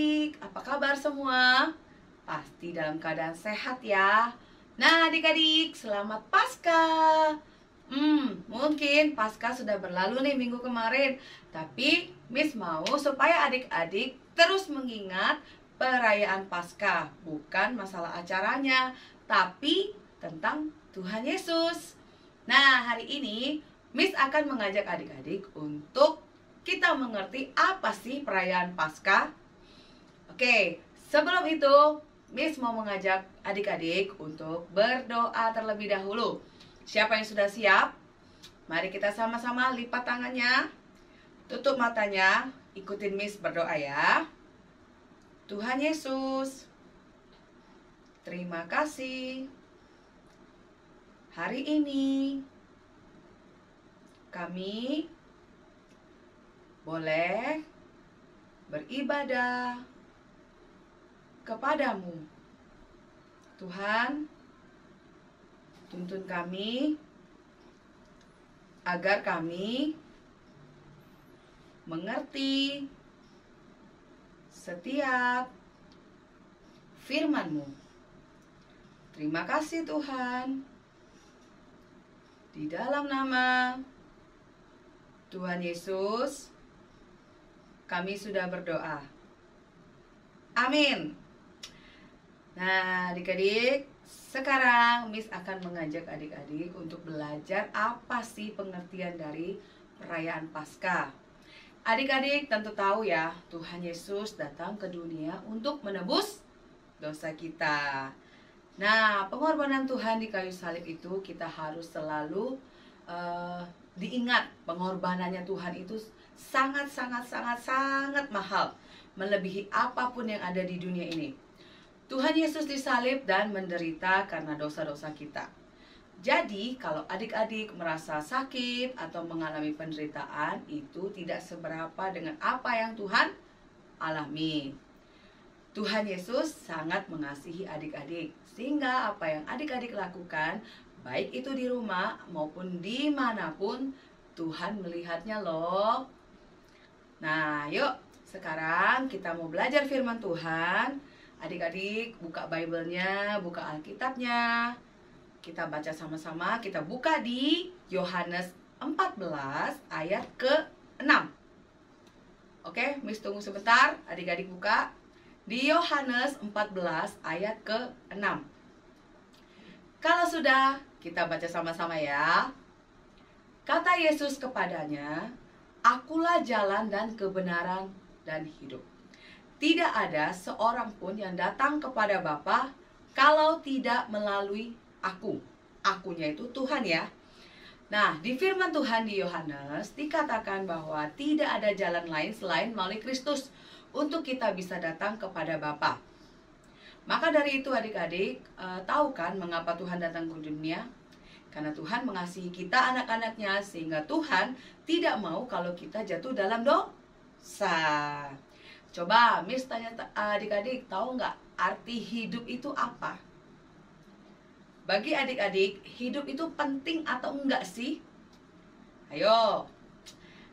adik-adik, apa kabar semua? Pasti dalam keadaan sehat ya. Nah adik-adik, selamat Paskah. Mungkin Paskah sudah berlalu nih minggu kemarin. Tapi Miss mau supaya adik-adik terus mengingat perayaan Paskah. Bukan masalah acaranya, tapi tentang Tuhan Yesus. Nah hari ini Miss akan mengajak adik-adik untuk kita mengerti apa sih perayaan Paskah. Oke, sebelum itu Miss mau mengajak adik-adik untuk berdoa terlebih dahulu. Siapa yang sudah siap? Mari kita sama-sama lipat tangannya, tutup matanya, ikutin Miss berdoa ya. Tuhan Yesus, terima kasih. Hari ini kami boleh beribadah kepadamu. Tuhan, tuntun kami agar kami mengerti setiap firman-Mu. Terima kasih Tuhan. Di dalam nama Tuhan Yesus, kami sudah berdoa. Amin. Nah, adik-adik, sekarang Miss akan mengajak adik-adik untuk belajar apa sih pengertian dari perayaan Paskah. Adik-adik tentu tahu ya, Tuhan Yesus datang ke dunia untuk menebus dosa kita. Nah, pengorbanan Tuhan di kayu salib itu kita harus selalu diingat. Pengorbanannya Tuhan itu sangat mahal, melebihi apapun yang ada di dunia ini. Tuhan Yesus disalib dan menderita karena dosa-dosa kita. Jadi kalau adik-adik merasa sakit atau mengalami penderitaan, itu tidak seberapa dengan apa yang Tuhan alami. Tuhan Yesus sangat mengasihi adik-adik, sehingga apa yang adik-adik lakukan, baik itu di rumah maupun dimanapun, Tuhan melihatnya loh. Nah, yuk sekarang kita mau belajar firman Tuhan. Adik-adik buka Bible-nya, buka Alkitabnya. Kita baca sama-sama. Kita buka di Yohanes 14 ayat ke-6. Oke, Miss tunggu sebentar. Adik-adik buka di Yohanes 14 ayat ke-6. Kalau sudah, kita baca sama-sama ya. Kata Yesus kepadanya, "Akulah jalan dan kebenaran dan hidup. Tidak ada seorang pun yang datang kepada Bapa kalau tidak melalui aku." Akunya itu Tuhan ya. Nah, di firman Tuhan di Yohanes dikatakan bahwa tidak ada jalan lain selain melalui Kristus untuk kita bisa datang kepada Bapa. Maka dari itu adik-adik tahu kan mengapa Tuhan datang ke dunia? Karena Tuhan mengasihi kita anak-anaknya, sehingga Tuhan tidak mau kalau kita jatuh dalam dosa. Coba Miss tanya adik-adik, tahu nggak arti hidup itu apa? Bagi adik-adik, hidup itu penting atau enggak sih? Ayo.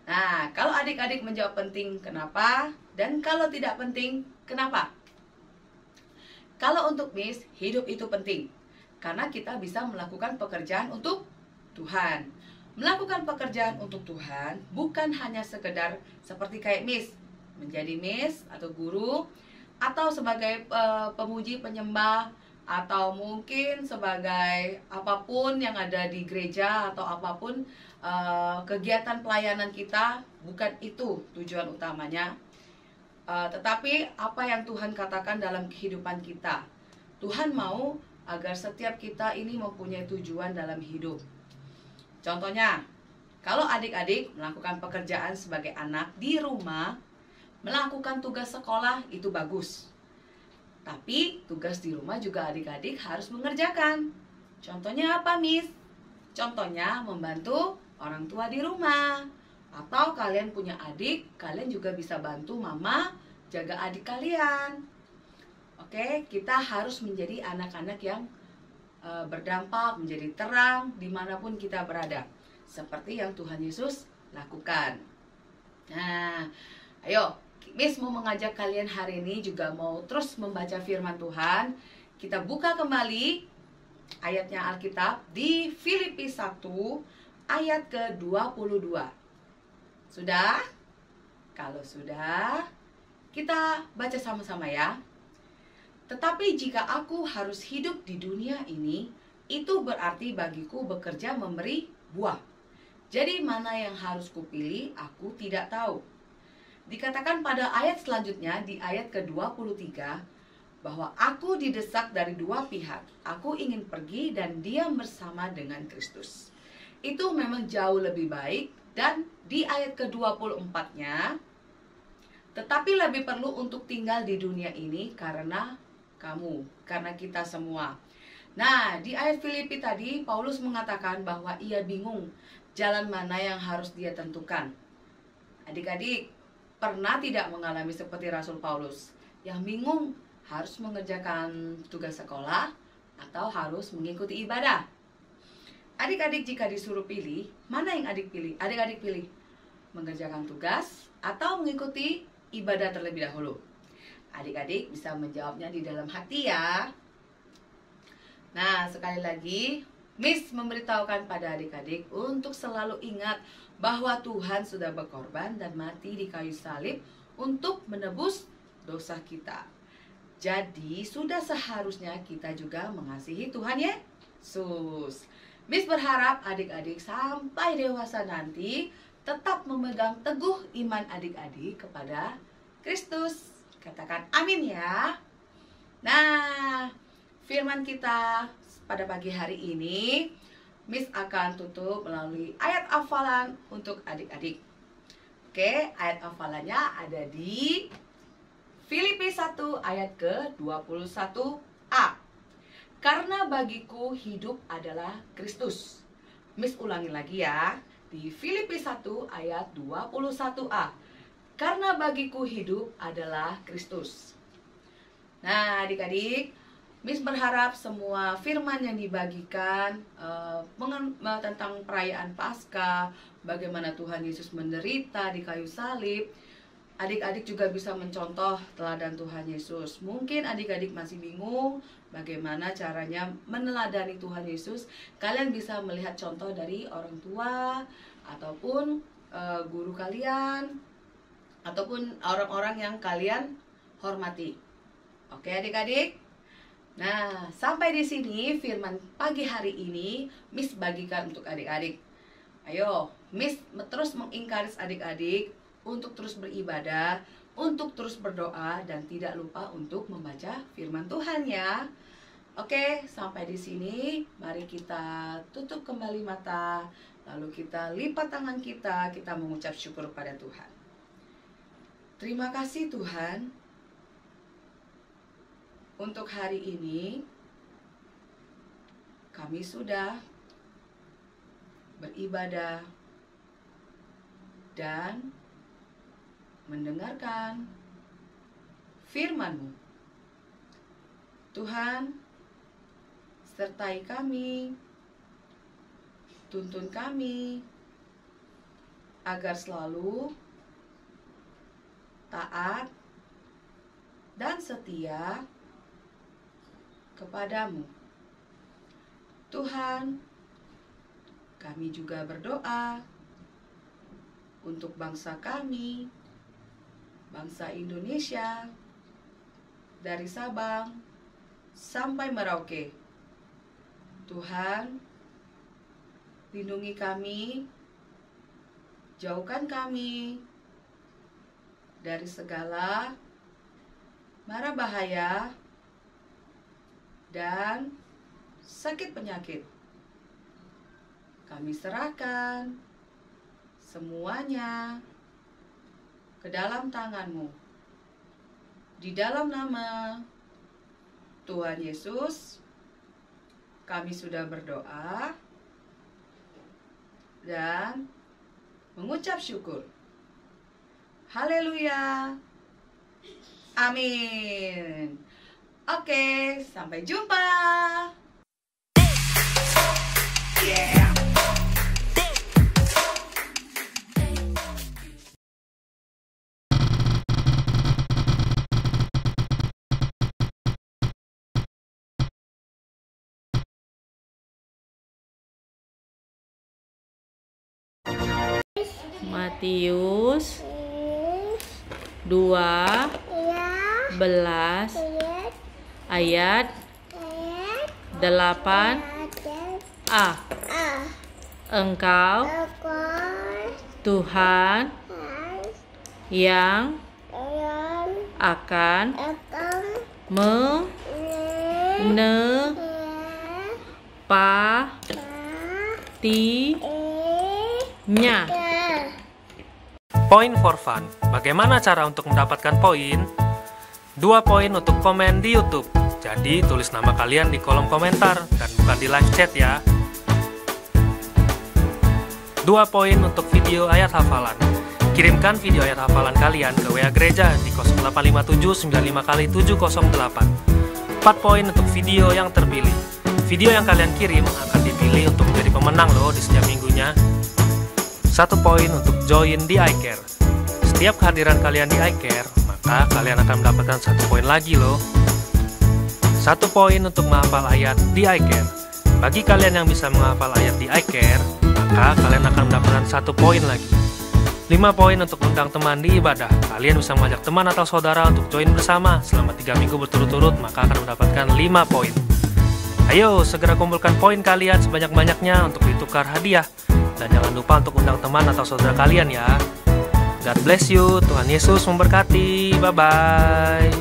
Nah, kalau adik-adik menjawab penting, kenapa? Dan kalau tidak penting, kenapa? Kalau untuk Miss, hidup itu penting. Karena kita bisa melakukan pekerjaan untuk Tuhan. Melakukan pekerjaan untuk Tuhan bukan hanya sekedar seperti kayak Miss, menjadi Miss atau guru, atau sebagai pemuji penyembah, atau mungkin sebagai apapun yang ada di gereja, atau apapun kegiatan pelayanan kita. Bukan itu tujuan utamanya. Tetapi apa yang Tuhan katakan dalam kehidupan kita, Tuhan mau agar setiap kita ini mempunyai tujuan dalam hidup. Contohnya, kalau adik-adik melakukan pekerjaan sebagai anak di rumah, melakukan tugas sekolah itu bagus. Tapi tugas di rumah juga adik-adik harus mengerjakan. Contohnya apa, Miss? Contohnya membantu orang tua di rumah. Atau kalian punya adik, kalian juga bisa bantu mama jaga adik kalian. Oke, kita harus menjadi anak-anak yang berdampak, menjadi terang dimanapun kita berada, seperti yang Tuhan Yesus lakukan. Nah, ayo Miss mau mengajak kalian hari ini juga mau terus membaca firman Tuhan. Kita buka kembali ayatnya Alkitab di Filipi 1 ayat ke-22. Sudah? Kalau sudah, kita baca sama-sama ya. Tetapi jika aku harus hidup di dunia ini, itu berarti bagiku bekerja memberi buah. Jadi mana yang harus kupilih, aku tidak tahu. Dikatakan pada ayat selanjutnya, di ayat ke-23, bahwa aku didesak dari dua pihak. Aku ingin pergi dan diam bersama dengan Kristus. Itu memang jauh lebih baik. Dan di ayat ke-24-nya, tetapi lebih perlu untuk tinggal di dunia ini karena kamu, karena kita semua. Nah, di ayat Filipi tadi, Paulus mengatakan bahwa ia bingung jalan mana yang harus dia tentukan. Adik-adik, pernah tidak mengalami seperti Rasul Paulus yang bingung harus mengerjakan tugas sekolah atau harus mengikuti ibadah? Adik-adik jika disuruh pilih, mana yang adik pilih? Adik-adik pilih mengerjakan tugas atau mengikuti ibadah terlebih dahulu? Adik-adik bisa menjawabnya di dalam hati ya. Nah, sekali lagi, Miss memberitahukan pada adik-adik untuk selalu ingat bahwa Tuhan sudah berkorban dan mati di kayu salib untuk menebus dosa kita. Jadi, sudah seharusnya kita juga mengasihi Tuhan Yesus. Miss berharap adik-adik sampai dewasa nanti tetap memegang teguh iman adik-adik kepada Kristus. Katakan amin ya. Nah, firman kita pada pagi hari ini, Miss akan tutup melalui ayat hafalan untuk adik-adik. Oke, ayat hafalannya ada di Filipi 1 ayat ke-21a. Karena bagiku hidup adalah Kristus. Miss ulangi lagi ya. Di Filipi 1 ayat 21a. Karena bagiku hidup adalah Kristus. Nah, adik-adik, Miss berharap semua firman yang dibagikan tentang perayaan Paskah, bagaimana Tuhan Yesus menderita di kayu salib, adik-adik juga bisa mencontoh teladan Tuhan Yesus. Mungkin adik-adik masih bingung bagaimana caranya meneladani Tuhan Yesus. Kalian bisa melihat contoh dari orang tua ataupun guru kalian ataupun orang-orang yang kalian hormati. Oke adik-adik? Nah, sampai di sini firman pagi hari ini Miss bagikan untuk adik-adik. Ayo, Miss terus mengencourage adik-adik untuk terus beribadah, untuk terus berdoa, dan tidak lupa untuk membaca firman Tuhan ya. Oke, sampai di sini. Mari kita tutup kembali mata, lalu kita lipat tangan kita mengucap syukur pada Tuhan. Terima kasih Tuhan, untuk hari ini kami sudah beribadah dan mendengarkan firman-Mu. Tuhan, sertai kami, tuntun kami, agar selalu taat dan setia kepadamu. Tuhan, kami juga berdoa untuk bangsa kami, bangsa Indonesia, dari Sabang sampai Merauke. Tuhan, lindungi kami, jauhkan kami dari segala mara bahaya dan sakit penyakit. Kami serahkan semuanya ke dalam tangan-Mu. Di dalam nama Tuhan Yesus, kami sudah berdoa dan mengucap syukur. Haleluya. Amin. Oke, sampai jumpa. Yeah. Matius 12 ayat 8a. Engkau Tuhan yang akan menepatinya. Point for fun. Bagaimana cara untuk mendapatkan poin? 2 poin untuk komen di YouTube. Jadi tulis nama kalian di kolom komentar dan bukan di live chat ya. 2 poin untuk video ayat hafalan. Kirimkan video ayat hafalan kalian ke WA gereja di 085795x708. 4 poin untuk video yang terpilih. Video yang kalian kirim akan dipilih untuk menjadi pemenang loh di setiap minggunya. 1 poin untuk join di iCare. Setiap kehadiran kalian di iCare, maka kalian akan mendapatkan 1 poin lagi loh. 1 poin untuk menghafal ayat di iCare. Bagi kalian yang bisa menghafal ayat di iCare, maka kalian akan mendapatkan 1 poin lagi. 5 poin untuk undang teman di ibadah. Kalian bisa mengajak teman atau saudara untuk join bersama selama 3 minggu berturut-turut, maka akan mendapatkan 5 poin. Ayo segera kumpulkan poin kalian sebanyak-banyaknya untuk ditukar hadiah. Dan jangan lupa untuk undang teman atau saudara kalian ya. God bless you, Tuhan Yesus memberkati. Bye-bye.